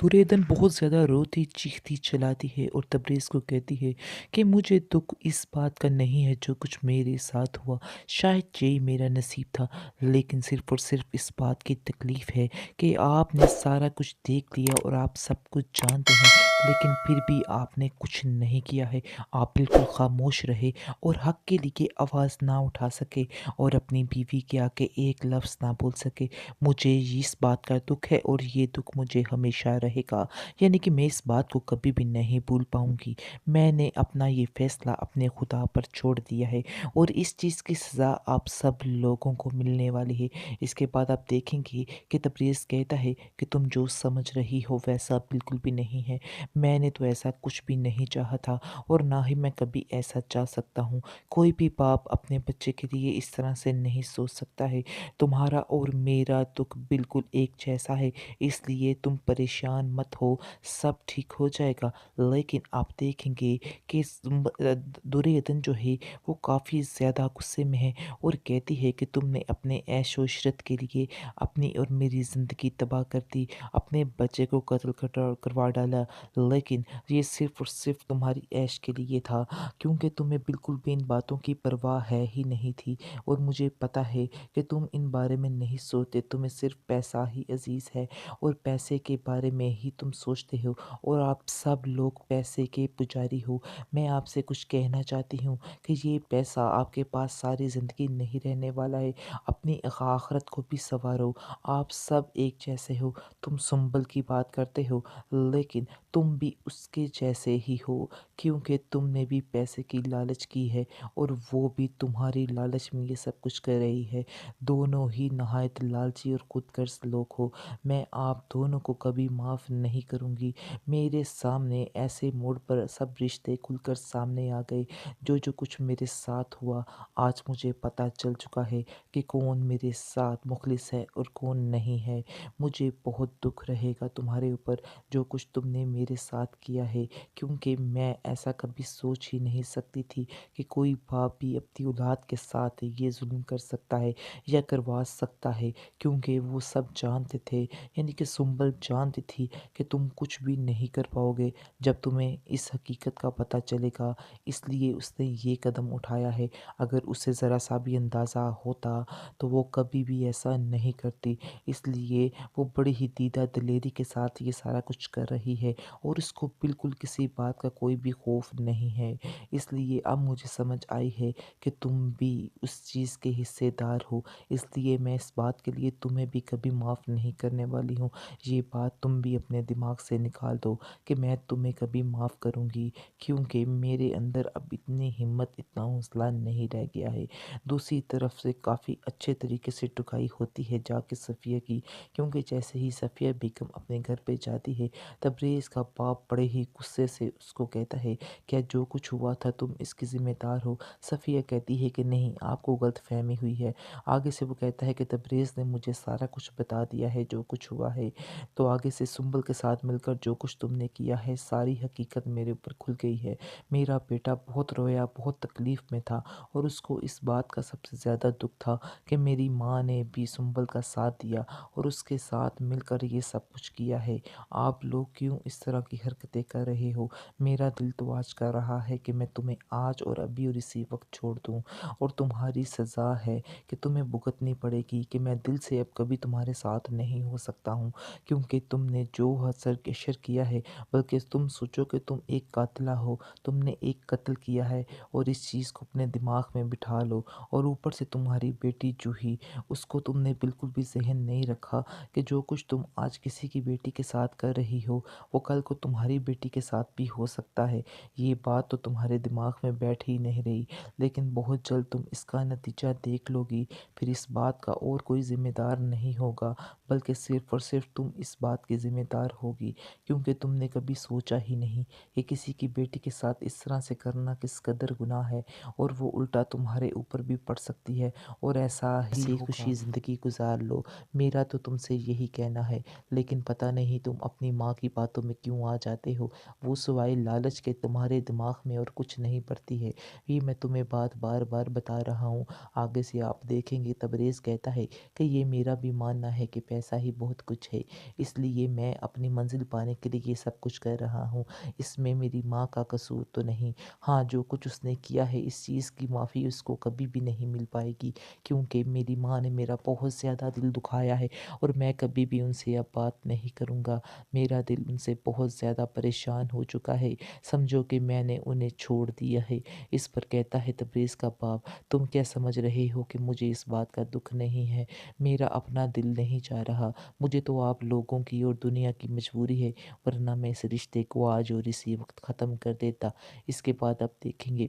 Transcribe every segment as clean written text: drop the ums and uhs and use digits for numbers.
बुरेदन बहुत ज़्यादा रोती चीखती चलाती है और तबरेज़ को कहती है कि मुझे दुख इस बात का नहीं है जो कुछ मेरे साथ हुआ। शायद यही मेरा नसीब था, लेकिन सिर्फ़ और सिर्फ़ इस बात की तकलीफ़ है कि आपने सारा कुछ देख लिया और आप सब कुछ जानते हैं, लेकिन फिर भी आपने कुछ नहीं किया है। आप बिल्कुल ख़ामोश रहे और हक़ के लिए आवाज़ ना उठा सके और अपनी बीवी के आगे एक लफ्ज़ ना बोल सके। मुझे इस बात का दुःख है और ये दुःख मुझे हमेशा रहेगा। यानी कि मैं इस बात को कभी भी नहीं भूल पाऊँगी। मैंने अपना ये फ़ैसला अपने खुदा पर छोड़ दिया है और इस चीज़ की सज़ा आप सब लोगों को मिलने वाली है। इसके बाद आप देखेंगे कि तबरेज़ कहता है कि तुम जो समझ रही हो वैसा बिल्कुल भी नहीं है। मैंने तो ऐसा कुछ भी नहीं चाहा था और ना ही मैं कभी ऐसा चाह सकता हूँ। कोई भी बाप अपने बच्चे के लिए इस तरह से नहीं सोच सकता है। तुम्हारा और मेरा दुःख बिल्कुल एक जैसा है, इसलिए तुम परेशान मत हो, सब ठीक हो जाएगा। लेकिन आप देखेंगे कि दुर्योधन जो है वो काफ़ी ज़्यादा गुस्से में है और कहती है कि तुमने अपने ऐश-ओ-इशरत के लिए अपनी और मेरी ज़िंदगी तबाह कर दी, अपने बच्चे को कत्ल करवा डाला, लेकिन ये सिर्फ़ और सिर्फ़ तुम्हारी ऐश के लिए था, क्योंकि तुम्हें बिल्कुल भी इन बातों की परवाह है ही नहीं थी और मुझे पता है कि तुम इन बारे में नहीं सोचते, तुम्हें सिर्फ पैसा ही अजीज़ है और पैसे के बारे में ही तुम सोचते हो और आप सब लोग पैसे के पुजारी हो। मैं आपसे कुछ कहना चाहती हूँ कि ये पैसा आपके पास सारी ज़िंदगी नहीं रहने वाला है। अपनी आखिरत को भी सँवारो। आप सब एक जैसे हो। तुम सुंबल की बात करते हो, लेकिन तुम भी उसके जैसे ही हो, क्योंकि तुमने भी पैसे की लालच की है और वो भी तुम्हारी लालच में ये सब कुछ कर रही है। दोनों ही नहायत लालची और खुदगर्ज़ लोग हो। मैं आप दोनों को कभी माफ़ नहीं करूँगी। मेरे सामने ऐसे मोड़ पर सब रिश्ते खुलकर सामने आ गए। जो कुछ मेरे साथ हुआ, आज मुझे पता चल चुका है कि कौन मेरे साथ मुखलिस है और कौन नहीं है। मुझे बहुत दुःख रहेगा तुम्हारे ऊपर, जो कुछ तुमने मेरे साथ किया है, क्योंकि मैं ऐसा कभी सोच ही नहीं सकती थी कि कोई बाप भी अपनी औलाद के साथ ये ज़ुल्म कर सकता है या करवा सकता है, क्योंकि वो सब जानते थे, यानी कि सुंबल जानती थी कि तुम कुछ भी नहीं कर पाओगे जब तुम्हें इस हकीकत का पता चलेगा, इसलिए उसने ये कदम उठाया है। अगर उसे ज़रा सा भी अंदाज़ा होता तो वो कभी भी ऐसा नहीं करती, इसलिए वो बड़ी ही दीदा दिलेरी के साथ ये सारा कुछ कर रही है और उसको बिल्कुल किसी बात का कोई भी खौफ नहीं है। इसलिए अब मुझे समझ आई है कि तुम भी उस चीज़ के हिस्सेदार हो, इसलिए मैं इस बात के लिए तुम्हें भी कभी माफ़ नहीं करने वाली हूँ। ये बात तुम भी अपने दिमाग से निकाल दो कि मैं तुम्हें कभी माफ़ करूँगी, क्योंकि मेरे अंदर अब इतनी हिम्मत, इतना हौसला नहीं रह गया है। दूसरी तरफ से काफ़ी अच्छे तरीके से टुकाई होती है जाके सफ़िया की, क्योंकि जैसे ही सफ़िया बेगम अपने घर पे जाती है, तबरेज़ का बाप बड़े ही गुस्से से उसको कहता है, क्या जो कुछ हुआ था तुम इसकी ज़िम्मेदार हो? सफ़िया कहती है कि नहीं, आपको गलतफ़हमी हुई है। आगे से वो कहता है कि तबरेज़ ने मुझे सारा कुछ बता दिया है जो कुछ हुआ है। तो आगे से सुंबल के साथ मिलकर जो कुछ तुमने किया है, सारी हकीकत मेरे ऊपर खुल गई है। मेरा बेटा बहुत रोया, बहुत तकलीफ़ में था और उसको इस बात का सबसे ज़्यादा दुःख था कि मेरी माँ ने भी सुंबल का साथ दिया और उसके साथ मिलकर ये सब कुछ किया है। आप लोग क्यों इस तरह की हरकतें कर रहे हो? मेरा दिल तो आज कर रहा है कि मैं तुम्हें आज और अभी और इसी वक़्त छोड़ दूँ और तुम्हारी सज़ा है कि तुम्हें भुगतनी पड़ेगी कि मैं दिल से अब कभी तुम्हारे साथ नहीं हो सकता हूँ, क्योंकि तुमने जो हसर अशर किया है, बल्कि तुम सोचो कि तुम एक कातिला हो, तुमने एक कत्ल किया है और इस चीज़ को अपने दिमाग में बिठा लो। और ऊपर से तुम्हारी बेटी जूही, उसको तुमने बिल्कुल भी ज़हन नहीं रखा कि जो कुछ तुम आज किसी की बेटी के साथ कर रही हो, वो कल को तुम्हारी बेटी के साथ भी हो सकता है। ये बात तो तुम्हारे दिमाग में बैठ ही नहीं रही, लेकिन बहुत जल्द तुम इसका नतीजा देख लोगी। फिर इस बात का और कोई ज़िम्मेदार नहीं होगा, बल्कि सिर्फ़ और सिर्फ़ तुम इस बात की ज़िम्मेदार होगी, क्योंकि तुमने कभी सोचा ही नहीं कि किसी की बेटी के साथ इस तरह से करना किस कदर गुनाह है और वो उल्टा तुम्हारे ऊपर भी पड़ सकती है और ऐसा ही हँसी-खुशी ज़िंदगी गुज़ार लो। मेरा तो तुमसे यही कहना है, लेकिन पता नहीं तुम अपनी माँ की बातों में क्यों کیوں آ جاتے ہو؟ وہ سوائے لالچ کے تمہارے دماغ میں اور کچھ نہیں پڑتی ہے۔ یہ میں تمہیں بات بار بار بتا رہا ہوں، آگے سے آپ دیکھیں گے۔ تبریز کہتا ہے کہ یہ میرا بھی ماننا ہے کہ پیسہ ہی بہت کچھ ہے، اس لیے میں اپنی منزل پانے کے لیے یہ سب کچھ کر رہا ہوں۔ اس میں میری ماں کا قصور تو نہیں۔ ہاں، جو کچھ اس نے کیا ہے اس چیز کی معافی اس کو کبھی بھی نہیں مل پائے گی، کیونکہ میری ماں نے میرا بہت زیادہ دل دکھایا ہے اور میں کبھی بھی ان سے اب بات نہیں کروں گا۔ میرا دل ان سے بہت زیادہ پریشان ہو چکا ہے، سمجھو کہ میں نے انہیں چھوڑ دیا ہے۔ اس پر کہتا ہے تبریز کا باپ، تم کیا سمجھ رہے ہو کہ مجھے اس بات کا دکھ نہیں ہے؟ میرا اپنا دل نہیں چاہ رہا، مجھے تو آپ لوگوں کی اور دنیا کی مجبوری ہے، ورنہ میں اس رشتے کو آج اور اسی وقت ختم کر دیتا۔ اس کے بعد آپ دیکھیں گے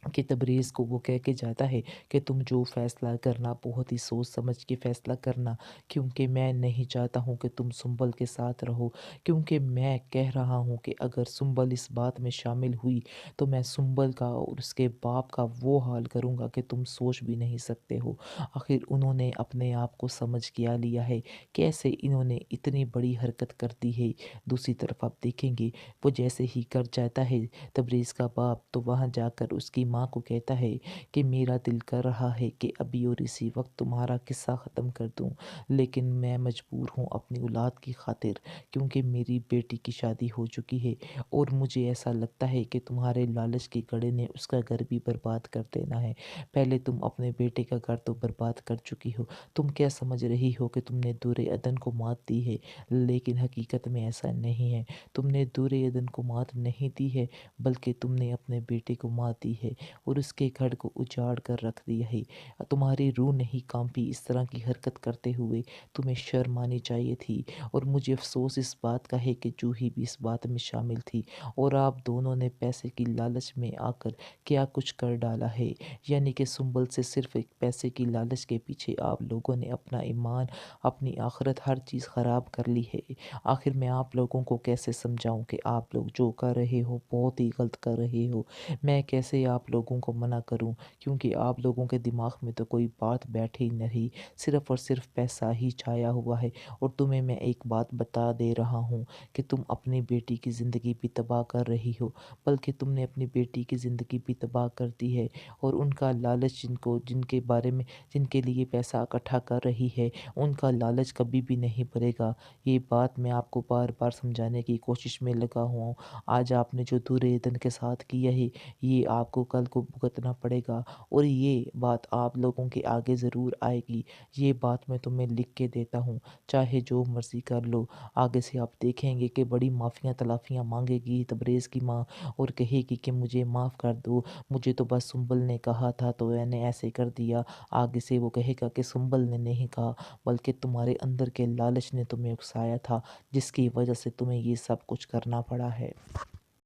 کہ تبریز کو وہ کہہ کے جاتا ہے کہ تم جو فیصلہ کرنا بہت ہی سوچ سمجھ کے فیصلہ کرنا، کیونکہ میں نہیں چاہتا ہوں کہ تم سنبل کے ساتھ رہو، کیونکہ میں کہہ رہا ہوں کہ اگر سنبل اس بات میں شامل ہوئی تو میں سنبل کا اور اس کے باپ کا وہ حال کروں گا کہ تم سوچ بھی نہیں سکتے ہو۔ آخر انہوں نے اپنے آپ کو سمجھ کیا لیا ہے، کیسے انہوں نے اتنی بڑی حرکت کر دی ہے۔ دوسری طرف آپ دیکھیں گے وہ جیسے ہی کر جاتا ہے تبریز کا باپ، تو وہاں جا کر اس کی ماں کو کہتا ہے کہ میرا دل کر رہا ہے کہ ابھی اور اسی وقت تمہارا قصہ ختم کر دوں، لیکن میں مجبور ہوں اپنی اولاد کی خاطر، کیونکہ میری بیٹی کی شادی ہو چکی ہے اور مجھے ایسا لگتا ہے کہ تمہارے لالچ کے گڑھے نے اس کا گھر بھی برباد کر دینا ہے۔ پہلے تم اپنے بیٹے کا گھر تو برباد کر چکی ہو، تم کیا سمجھ رہی ہو کہ تم نے دور عدن کو مات دی ہے، لیکن حقیقت میں ایسا نہیں ہے۔ تم نے دور عدن کو مات نہیں دی ہے، بلکہ تم نے اپنے بیٹے کو مات دی ہے اور اس کے گھر کو اجاڑ کر رکھ دیا ہے۔ تمہاری روح نہیں کانپی اس طرح کی حرکت کرتے ہوئے؟ تمہیں شرم آنی چاہیے تھی، اور مجھے افسوس اس بات کا ہے کہ جوہی بھی اس بات میں شامل تھی، اور آپ دونوں نے پیسے کی لالچ میں آ کر کیا کچھ کر ڈالا ہے۔ یعنی کہ سنبل سے صرف ایک پیسے کی لالچ کے پیچھے آپ لوگوں نے اپنا ایمان، اپنی آخرت، ہر چیز خراب کر لی ہے۔ آخر میں آپ لوگوں کو کیسے سمجھاؤں کہ آپ لوگ جو کر رہے ہو بہت ہی غلط کر رہے ہو؟ میں کیسے آپ لوگوں کو منع کروں، کیونکہ آپ لوگوں کے دماغ میں تو کوئی بات بیٹھی نہیں، صرف اور صرف پیسہ ہی چھایا ہوا ہے۔ اور تمہیں میں ایک بات بتا دے رہا ہوں کہ تم اپنی بیٹی کی زندگی بھی تباہ کر رہی ہو، بلکہ تم نے اپنی بیٹی کی زندگی بھی تباہ کر دی ہے، اور ان کا لالچ جن کے بارے میں جن کے لیے پیسہ اکٹھا کر رہی ہے، ان کا لالچ کبھی بھی نہیں بھرے گا۔ یہ بات میں آپ کو بار بار سمجھانے کی کوشش میں لگا ہوا ہوں۔ آج آپ نے جو دور عدن کے ساتھ کیا ہے، یہ آپ کو کل کو بھگتنا پڑے گا، اور یہ بات آپ لوگوں کے آگے ضرور آئے گی۔ یہ بات میں تمہیں لکھ کے دیتا ہوں، چاہے جو مرضی کر لو۔ آگے سے آپ دیکھیں گے کہ بڑی معافیاں تلافیاں مانگے گی تبریز کی ماں، اور کہے گی کہ مجھے معاف کر دو، مجھے تو بس سنبل نے کہا تھا تو میں نے ایسے کر دیا۔ آگے سے وہ کہے گا کہ سنبل نے نہیں کہا، بلکہ تمہارے اندر کے لالچ نے تمہیں اکسایا تھا، جس کی وجہ سے تمہیں یہ سب کچھ کرنا پڑا ہے۔